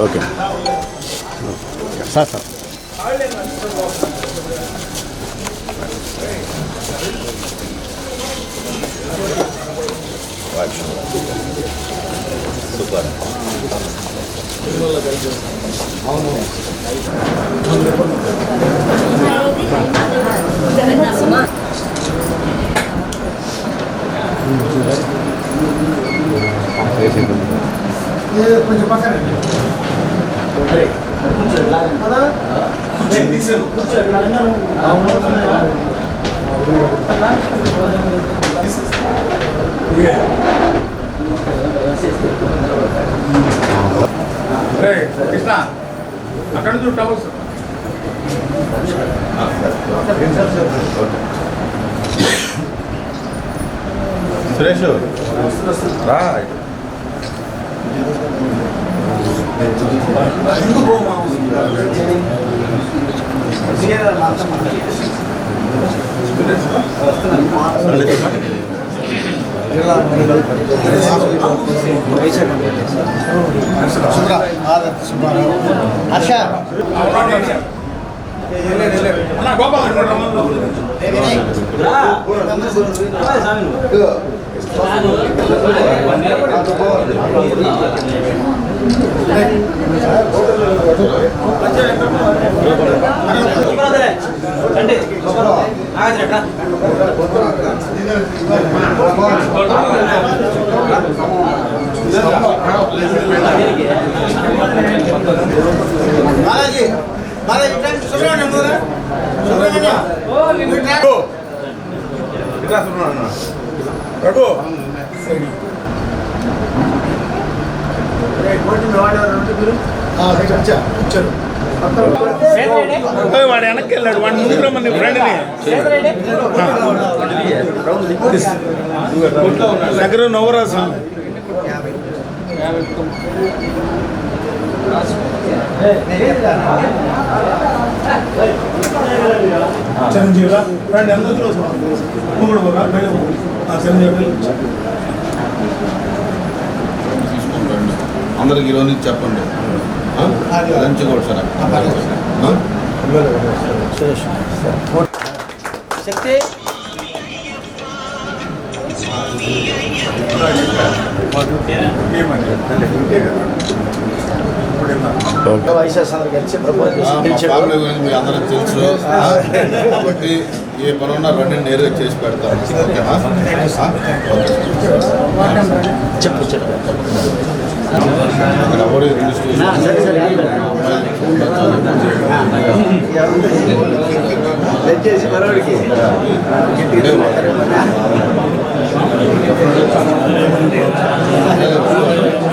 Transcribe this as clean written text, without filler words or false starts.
Okay sir sir super. కొంచెం పక్కన కృష్ణ అక్కడ నుంచి టవర్స్ సురేష్ రా. హర్ష బాలాజీ బాలాజీ సుబ్రహ్మణ్యం సుబ్రహ్మణ్యం వాడు వెనక్కి వెళ్ళాడు, వాడు ముందుకు రమ్మని ఫ్రెండ్ని దగ్గర నవరాసు చిరంజీవి ఫ్రెండ్ అందరూ చిరంజీవి అందరికి ఈరోజు నుంచి చెప్పండి. లంచ్ కూడా సార్ శక్తి ఫ్యామిలీ గురించి మీ అందరికి తెలుసు కాబట్టి ఏ పని ఉన్నా రండి, నేరుగా చేసి పెడతాను. ఓకేనా? చెప్పు చెప్పు ఎవరు రిజిస్ట్రేషన్